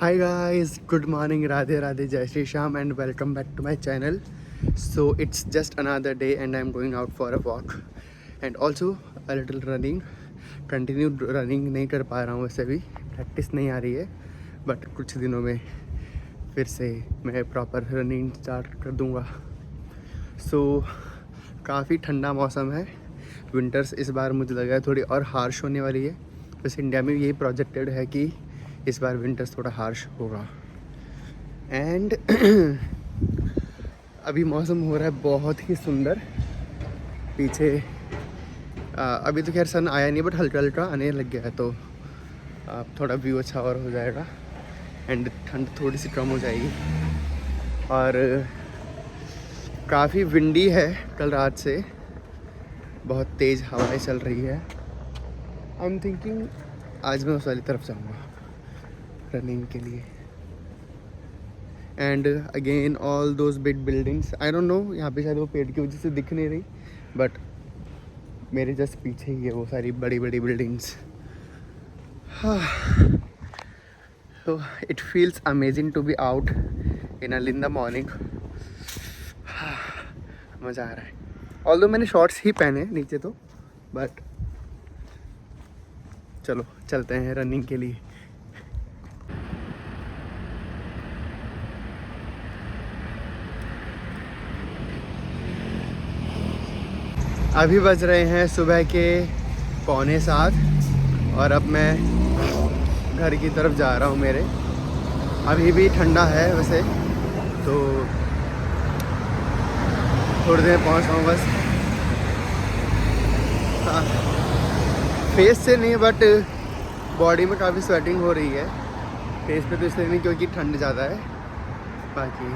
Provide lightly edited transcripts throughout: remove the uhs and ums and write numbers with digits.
Hi guys, good morning, Radhe Radhe, Jai Shri Sham, and welcome back to my channel. So it's just another day and I'm going out for a walk and also a little running. Continued running नहीं कर पा रहा हूँ वैसे भी, practice नहीं आ रही है, बट कुछ दिनों में फिर से मैं प्रॉपर रनिंग स्टार्ट कर दूँगा. सो काफ़ी ठंडा मौसम है. विंटर्स इस बार मुझे लगा है थोड़ी और हार्श होने वाली है. बस इंडिया में यही प्रोजेक्टेड है कि इस बार विंटर्स थोड़ा हार्श होगा. एंड अभी मौसम हो रहा है बहुत ही सुंदर. पीछे अभी तो खैर सन आया नहीं, बट हल्का हल्का आने लग गया है, तो थोड़ा व्यू अच्छा और हो जाएगा एंड ठंड थोड़ी सी कम हो जाएगी. और काफ़ी विंडी है कल रात से, बहुत तेज़ हवाएं चल रही है. आई एम थिंकिंग आज मैं उस वाली तरफ जाऊँगा रनिंग के लिए. And again all those big buildings, I don't no, यहाँ पे शायद वो पेड़ की वजह से दिख नहीं रही, बट मेरे जस्ट पीछे ही है वो सारी बड़ी बड़ी buildings. So it feels amazing to be out in early in the morning. मज़ा आ रहा है. ऑल्दो मैंने शॉर्ट्स ही पहने नीचे तो, बट चलो चलते हैं रनिंग के लिए. अभी बज रहे हैं सुबह के 6:45 और अब मैं घर की तरफ जा रहा हूँ मेरे. अभी भी ठंडा है वैसे, तो थोड़ी देर पहुँच रहा हूँ बस. हाँ, फेस से नहीं, बट बॉडी में काफ़ी स्वेटिंग हो रही है. फेस पे तो इसलिए नहीं क्योंकि ठंड ज़्यादा है. बाकी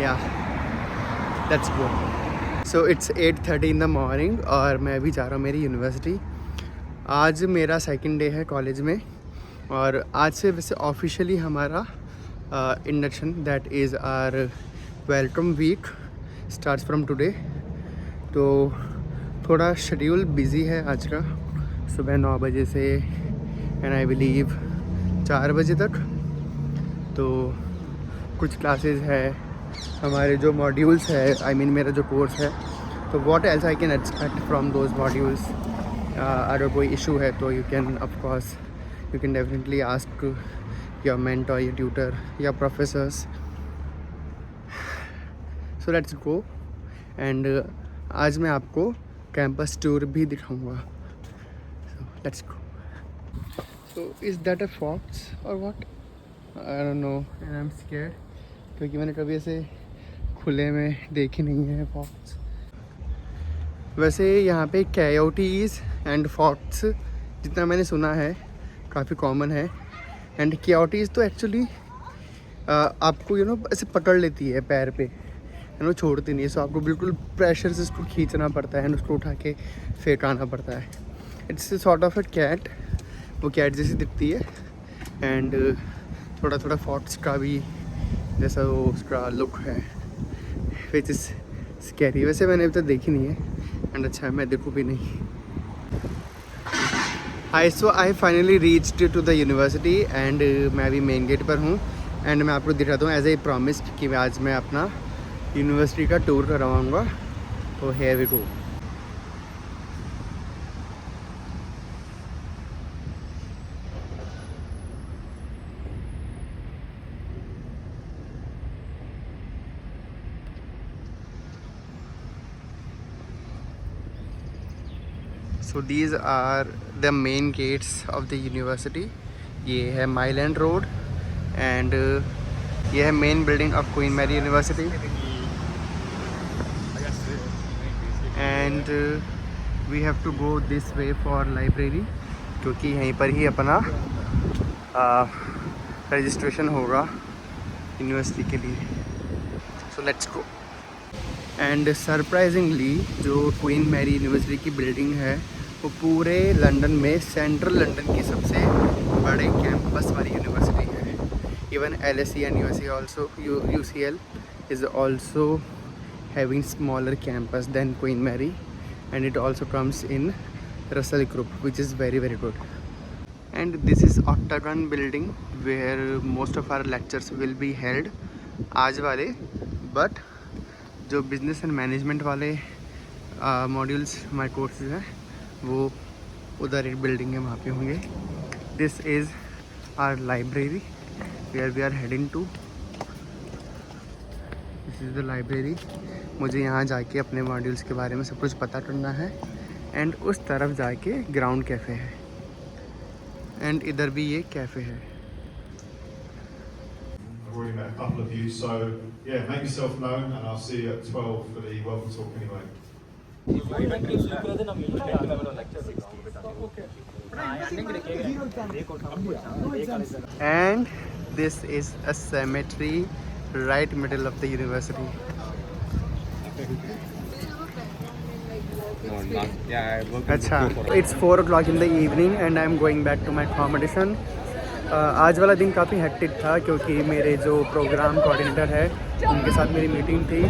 या let's go. So it's 8:30 in the morning और मैं अभी जा रहा हूँ मेरी यूनिवर्सिटी. आज मेरा सेकंड डे है कॉलेज में और आज से वैसे ऑफिशियली हमारा induction, that is our welcome week, starts from today. तो थोड़ा शेड्यूल बिज़ी है आज का, सुबह 9 बजे से एंड आई बिलीव 4 बजे तक. तो कुछ क्लासेस है, हमारे जो मॉड्यूल्स है, आई मीन मेरा जो कोर्स है, तो what else I can expect from those modules. अगर कोई इशू है तो you can of course you can definitely ask your mentor, your tutor या professors. So let's go. And आज मैं आपको कैंपस टूर भी दिखाऊंगा. So let's go. So is that a fox और what, I don't know and I am scared, क्योंकि मैंने कभी ऐसे खुले में देखी नहीं है फॉक्स. वैसे यहाँ पे कोयोटीज़ एंड फॉक्स जितना मैंने सुना है काफ़ी कॉमन है. एंड कोयोटीज़ तो एक्चुअली आपको ऐसे पकड़ लेती है पैर पे, एंड वो छोड़ती नहीं है. सो आपको बिल्कुल प्रेशर से उसको खींचना पड़ता है एंड उसको उठा के फेंकाना पड़ता है. It's sort of a cat, वो कैट जैसी दिखती है. एंड थोड़ा थोड़ा फॉक्स का भी जैसा वो उसका लुक है, विच इज़ स्कैरी. वैसे मैंने अभी तक देखी नहीं है एंड अच्छा है मैं देखूँ भी नहीं. So I finally reached to the university and मैं अभी मेन गेट पर हूँ. एंड मैं आपको दिखाता हूँ एज ए प्रॉमिस्ड कि आज मैं अपना यूनिवर्सिटी का टूर करवाऊँगा. तो here we go. So these are the main gates of the university. ये है माइलैंड रोड एंड ये है main building of Queen Mary university. And we have to go this way for library, क्योंकि यहीं पर ही अपना रजिस्ट्रेशन होगा university के लिए. सो लेट्स गो. एंड सरप्राइजिंगली जो क्वीन मैरी यूनिवर्सिटी की बिल्डिंग है वो पूरे लंदन में, सेंट्रल लंदन की सबसे बड़े कैंपस वाली यूनिवर्सिटी है. Even LSE and UCL is also having smaller campus than Queen Mary, and it also comes in Russell Group, which is very very good. and this is octagon building where most of our lectures will be held आज वाले, but जो business and management वाले modules हमारे courses हैं वो उधर एक building है वहाँ पे होंगे. This is our library where we are heading to. This is the library. मुझे यहाँ जाके अपने मॉड्यूल्स के बारे में सब कुछ पता करना है. एंड उस तरफ जाके ग्राउंड कैफ़े है. एंड इधर भी ये कैफ़े है. I've already met a couple of you, so yeah, make yourself known, and I'll see you at 12 for the welcome talk anyway. And this is a cemetery right middle of the university. अच्छा, it's 4 o'clock in the evening and I'm going back to my accommodation. आज वाला दिन काफ़ी hectic था क्योंकि मेरे जो programme coordinator है उनके साथ मेरी मीटिंग थी.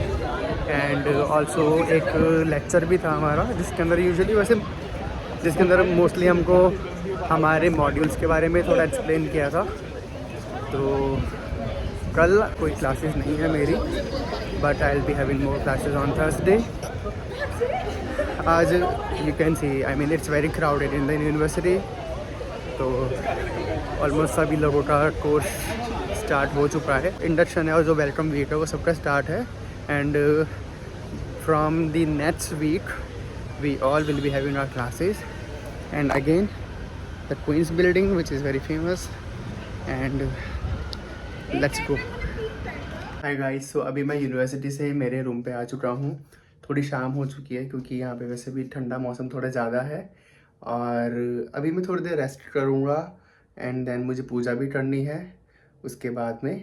एंड ऑल्सो एक लेक्चर भी था हमारा जिसके अंदर मोस्टली हमको हमारे मॉड्यूल्स के बारे में थोड़ा एक्सप्लेन किया था. तो कल कोई क्लासेस नहीं है मेरी, but I will be having more classes on Thursday. आज you can see, I mean it's very crowded in the university. तो ऑलमोस्ट सभी लोगों का कोर्स स्टार्ट हो चुका है. इंडक्शन है और जो वेलकम वीक है वो सबका स्टार्ट है. And from the next week we all will be having our classes. And again the Queen's building which is very famous. And let's go. Hi guys, so अभी मैं university से मेरे room पे आ चुका हूँ. थोड़ी शाम हो चुकी है क्योंकि यहाँ पे वैसे भी ठंडा मौसम थोड़ा ज़्यादा है. और अभी मैं थोड़ी देर रेस्ट करूँगा एंड देन मुझे पूजा भी करनी है. उसके बाद में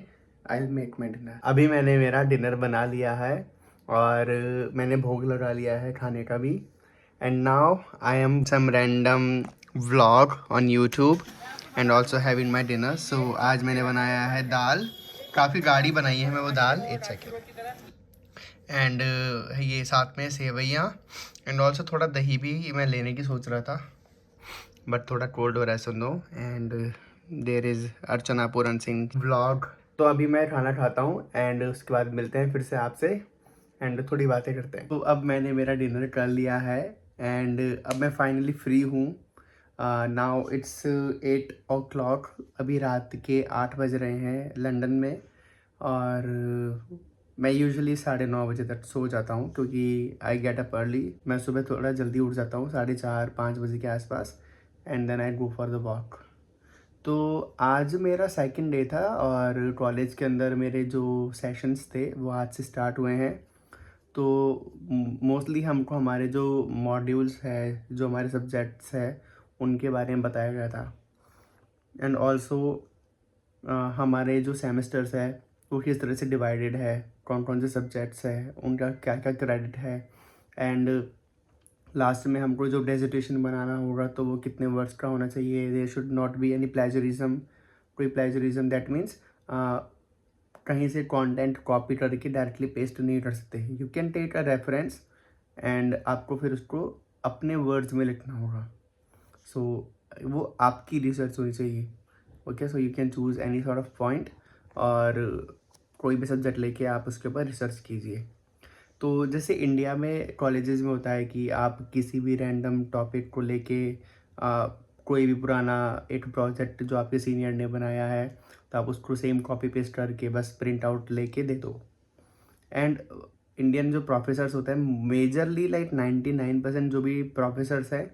I will make my dinner. अभी मैंने मेरा डिनर बना लिया है और मैंने भोग लगा लिया है खाने का भी. And now I am some random vlog on YouTube and also having my dinner. So आज मैंने बनाया है दाल. काफ़ी गाढ़ी बनाई है मैं वो दाल. एक सेकेंड. एंड ये साथ में सेवैयाँ एंड ऑल्सो थोड़ा दही भी मैं लेने की सोच रहा था, बट थोड़ा कोल्ड हो रहा है सुनो. And there is Archana Puran Singh vlog. तो अभी मैं खाना खाता हूँ एंड उसके बाद मिलते हैं फिर से आपसे एंड थोड़ी बातें करते हैं. तो अब मैंने मेरा डिनर कर लिया है एंड अब मैं फाइनली फ्री हूँ. Now it's 8 o'clock. अभी रात के 8 बज रहे हैं लंदन में. और मैं यूजुअली 9:30 बजे तक सो जाता हूँ क्योंकि आई गेट अप अर्ली. मैं सुबह थोड़ा जल्दी उठ जाता हूँ 4:30-5 बजे के आसपास. And then I go for the walk. तो आज मेरा सेकंड डे था और कॉलेज के अंदर मेरे जो सेशंस थे वो आज से स्टार्ट हुए हैं. तो मोस्टली हमको हमारे जो मॉड्यूल्स है, जो हमारे सब्जेक्ट्स है, उनके बारे में बताया गया था. एंड ऑल्सो हमारे जो सेमेस्टर्स है वो किस तरह से डिवाइडेड है, कौन कौन से सब्जेक्ट्स है, उनका क्या क्या क्रेडिट है. एंड लास्ट में हमको जो डेजिटेशन बनाना होगा तो वो कितने वर्ड्स का होना चाहिए. There should not be any plagiarism. कोई प्लेजरिज्म दैट मीन्स कहीं से कंटेंट कॉपी करके डायरेक्टली पेस्ट नहीं कर सकते. You can take a reference and आपको फिर उसको अपने वर्ड्स में लिखना होगा. सो वो आपकी रिसर्च होनी चाहिए. Okay, so you can choose any sort of point और कोई भी सब्जेक्ट लेके आप उसके ऊपर रिसर्च कीजिए. तो जैसे इंडिया में कॉलेजेस में होता है कि आप किसी भी रैंडम टॉपिक को लेके कोई भी पुराना एक प्रोजेक्ट जो आपके सीनियर ने बनाया है तो आप उसको सेम कॉपी पेस्ट करके बस प्रिंट आउट लेके दे दो. एंड इंडियन जो प्रोफेसर्स होते हैं मेजरली लाइक 99% जो भी प्रोफेसर्स हैं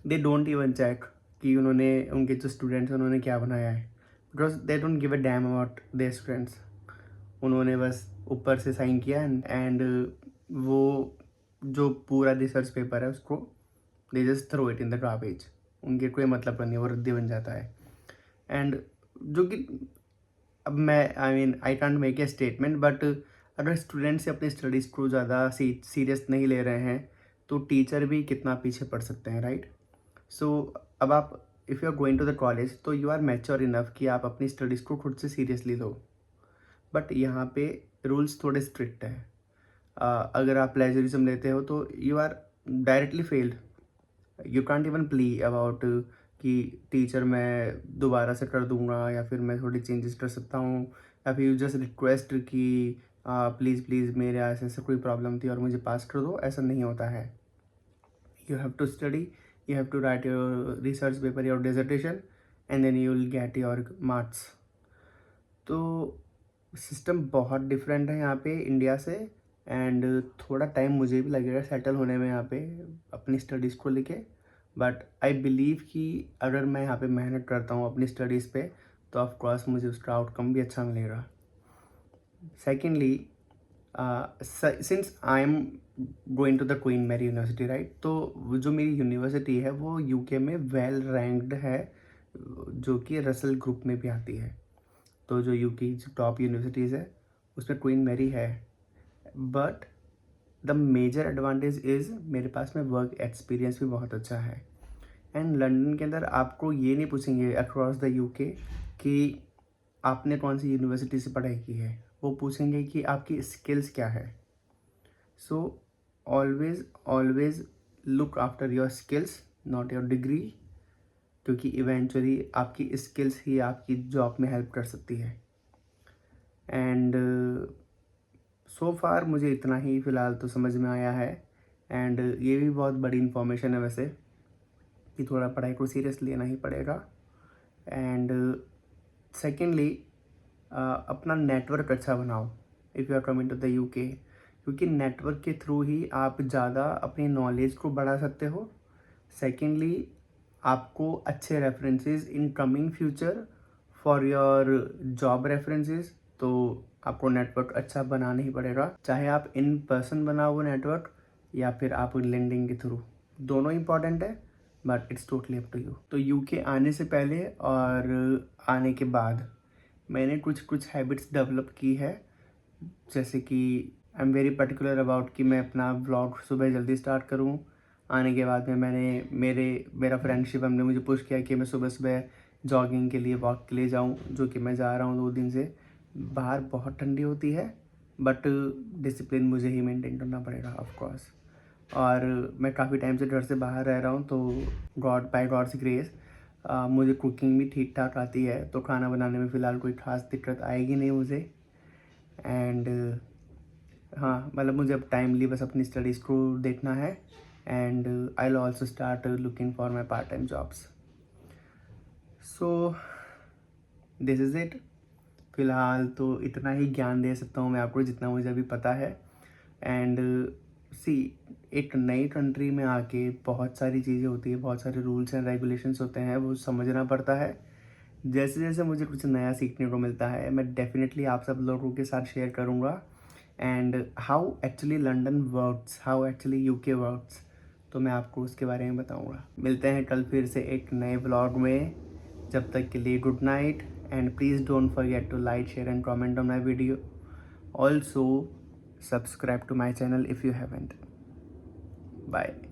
दे डोंट इवन चेक कि उन्होंने उनके जो स्टूडेंट्स हैं उन्होंने क्या बनाया है. Because they don't give a damn about their students. उन्होंने बस ऊपर से साइन किया एंड वो जो पूरा रिसर्च पेपर है उसको they just throw it in the garbage. उनके कोई मतलब नहीं, वो रद्दी बन जाता है. एंड जो कि अब मैं I can't make a statement, but अगर स्टूडेंट्स अपनी स्टडीज़ को ज़्यादा सीरियस नहीं ले रहे हैं तो टीचर भी कितना पीछे पड़ सकते हैं, राइट. सो अब आप if you are going to the college तो यू आर मैच्योर इनफ कि आप अपनी स्टडीज़ को खुद से सीरियसली लो. बट यहाँ पे रूल्स थोड़े स्ट्रिक्ट हैं. अगर आप प्लेजरिज्म लेते हो तो you are directly failed. You can't even plea about कि टीचर मैं दोबारा से कर दूंगा या फिर मैं थोड़ी चेंजेस कर सकता हूँ, या फिर जस्ट रिक्वेस्ट कि प्लीज़ प्लीज़ मेरे ऐसे कोई प्रॉब्लम थी और मुझे पास कर दो, ऐसा नहीं होता है. You have to study, you have to write your research paper, your dissertation, and then you will get your marks. तो सिस्टम बहुत डिफरेंट है यहाँ पे इंडिया से, एंड थोड़ा टाइम मुझे भी लगेगा सेटल होने में यहाँ पे अपनी स्टडीज़ को लेके. बट आई बिलीव कि अगर मैं यहाँ पे मेहनत करता हूँ अपनी स्टडीज़ पे तो ऑफ कोर्स मुझे उसका आउटकम भी अच्छा मिलेगा. Secondly, since I am going to the Queen Mary university, right, तो जो मेरी यूनिवर्सिटी है वो यूके में वेल रैंक्ड है, जो कि रसल ग्रुप में भी आती है. तो जो यूके की टॉप यूनिवर्सिटीज़ है उसमें क्वीन मैरी है. But the major advantage is मेरे पास में वर्क एक्सपीरियंस भी बहुत अच्छा है. एंड लंदन के अंदर आपको ये नहीं पूछेंगे अक्रॉस द यूके कि आपने कौन सी यूनिवर्सिटी से पढ़ाई की है, वो पूछेंगे कि आपकी स्किल्स क्या है. So always always look after your skills, not your degree, क्योंकि इवेंचुअली आपकी स्किल्स ही आपकी जॉब में हेल्प कर सकती है. एंड सो फार मुझे इतना ही फ़िलहाल तो समझ में आया है. एंड ये भी बहुत बड़ी इन्फॉर्मेशन है वैसे कि थोड़ा पढ़ाई को सीरियस लेना ही पड़ेगा. एंड सेकेंडली, अपना नेटवर्क अच्छा बनाओ if you are coming to the UK, क्योंकि नेटवर्क के थ्रू ही आप ज़्यादा अपनी नॉलेज को बढ़ा सकते हो. सेकेंडली, आपको अच्छे references in coming future for your job references, तो आपको नेटवर्क अच्छा बनाना ही पड़ेगा, चाहे आप इन पर्सन बनाओ वो नेटवर्क या फिर आप लिंक्डइन के थ्रू. दोनों इंपॉर्टेंट है, but it's totally up to you. तो यूके आने से पहले और आने के बाद मैंने कुछ हैबिट्स डेवलप की है, जैसे कि I am very particular about कि मैं अपना व्लॉग सुबह जल्दी स्टार्ट करूँ. आने के बाद में मेरा फ्रेंडशिप हमने मुझे पुश किया कि मैं सुबह सुबह जॉगिंग के लिए, वॉक के लिए जाऊँ, जो कि मैं जा रहा हूँ 2 दिन से. बाहर बहुत ठंडी होती है, बट डिसिप्लिन मुझे ही मेंटेन करना पड़ेगा ऑफ कोर्स. और मैं काफ़ी टाइम से घर से बाहर रह रहा हूँ, तो बाय गॉड्स ग्रेस मुझे कुकिंग भी ठीक ठाक आती है, तो खाना बनाने में फ़िलहाल कोई ख़ास दिक्कत आएगी नहीं मुझे. एंड हाँ, मतलब मुझे अब टाइमली बस अपनी स्टडीज़ को देखना है. And I will also start looking for my part time jobs. So this is it. फ़िलहाल तो इतना ही ज्ञान दे सकता हूँ मैं आपको जितना मुझे अभी पता है. एंड सी, एक नई कंट्री में आके बहुत सारी चीज़ें होती है, बहुत सारे रूल्स एंड रेगुलेशंस होते हैं, वो समझना पड़ता है. जैसे जैसे मुझे कुछ नया सीखने को मिलता है मैं डेफिनेटली आप सब लोगों के साथ शेयर करूँगा. And how actually London works, how actually UK works, तो मैं आपको उसके बारे में बताऊँगा. मिलते हैं कल फिर से एक नए व्लॉग में. जब तक के लिए good night, and please don't forget to like, share and comment on my video. Also subscribe to my channel if you haven't. Bye.